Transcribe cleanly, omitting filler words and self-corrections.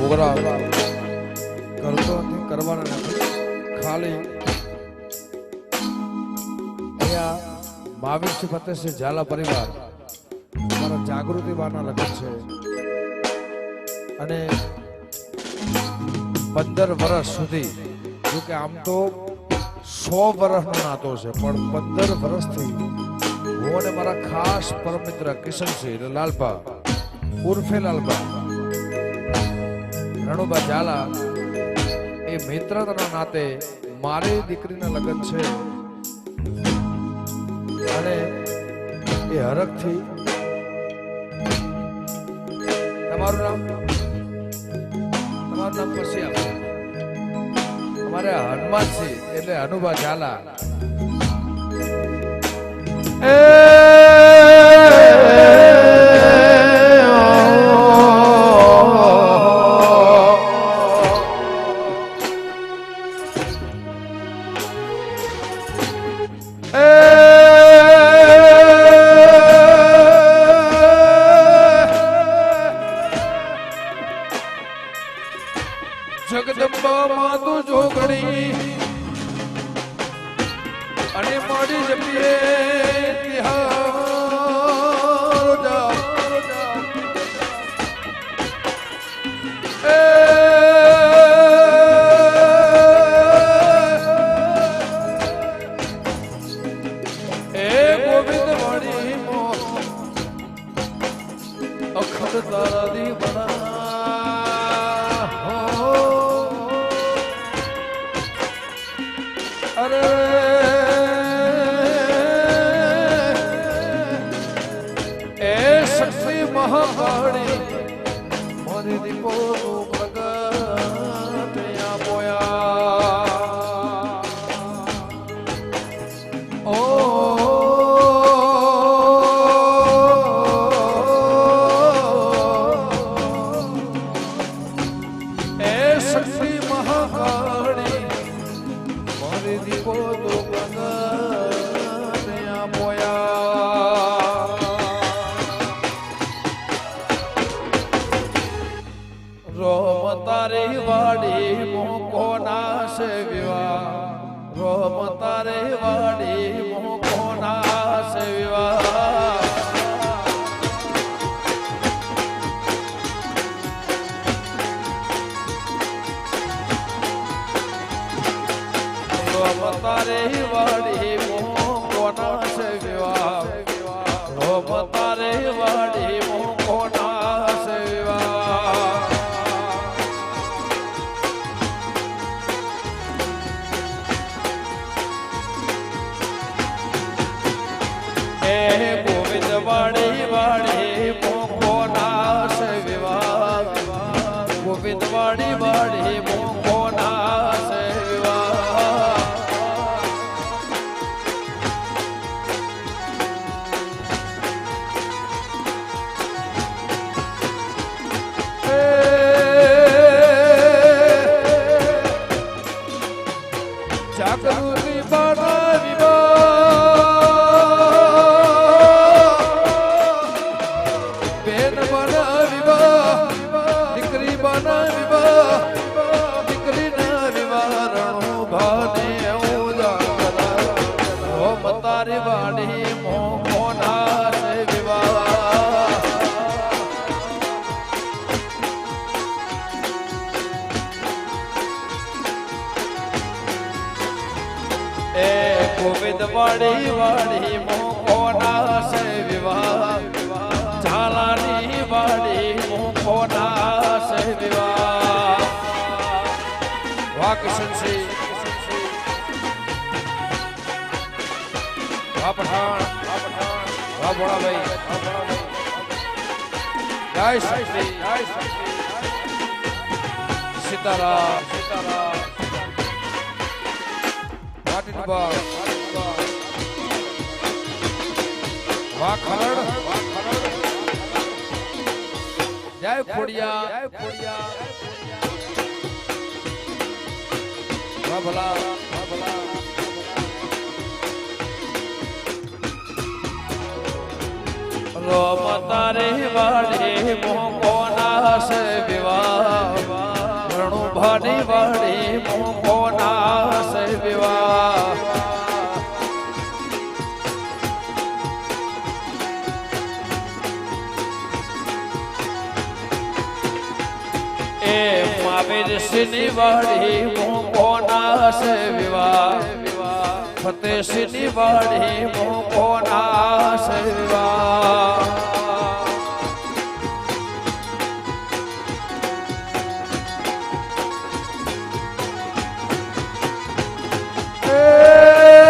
Programme કરતો નથી, કરવાના નથી. ખાલી અહીંયા મહાવીરસિંહ ફતેહસિંહ ઝાલા પરિવાર મારા જાગૃતિ બાના લગ્ન છે અને 15 વર્ષ સુધી, જો કે આમ તો 100 વર્ષનો નાતો છે, પણ 15 વર્ષથી હું અને મારા ખાસ પરમ મિત્ર કિશનસિંહ લાલપા ઉર્ફે લાલપા રણુબા ઝાલા એ મિત્રતાના નાતે મારી દીકરીના લગ્ન છે અને એ હરખથી તમારું નામ પછી આપો. અમારે હનુમાનસિંહ એટલે હનુબા ઝાલા જગદંબા માતુ જોગણી અને મારી જપીએ ગોવિંદ વાણી અખંડ તારા દીવના અરે એ શક્તિ મહાકાળી મારી દીપો પ્રગટ પોયા ઓ એ શક્તિ મહાકાળી મારી દીપો પ્રગટ પોયા રોમ તારી વાડી મોકો નાશ વિવાહ રોમ તારી વાડી મોકો નાશ વિવાહ રોમ તારી વાડી મોકો નાશ વિવાહ રોમ તારી વાડી મોકો નાશ વિવાહ ગોવિંદ વાડી વાડી મોકો નાશ વિવાહ ગોવિંદ વાડી વાડી મોકો નાશ વિવાહ જાગૃતિ બાના તારી વાડી મોકો નાશ વિવાહ એ ગોવિંદ વાડી વાડી મોકો નાશ વિવાહ ઝાલાની વાડી મોકો નાશ વિવાહ વાહ કિશનસિંહ વાહ પઠાણ વાહ ભોળાભાઈ જય શ્રી સીતારામ વાહ ખરડ જય ખોડિયા વાહ ભલા રોમ તારે વાડે મોકો નાશ વિવાહ માની વાળી મોકોના સે વિવાહ એ મહાવીર સિંહની વાળી મોકોના સે વિવાહ ફતેહ સિંહની વાળી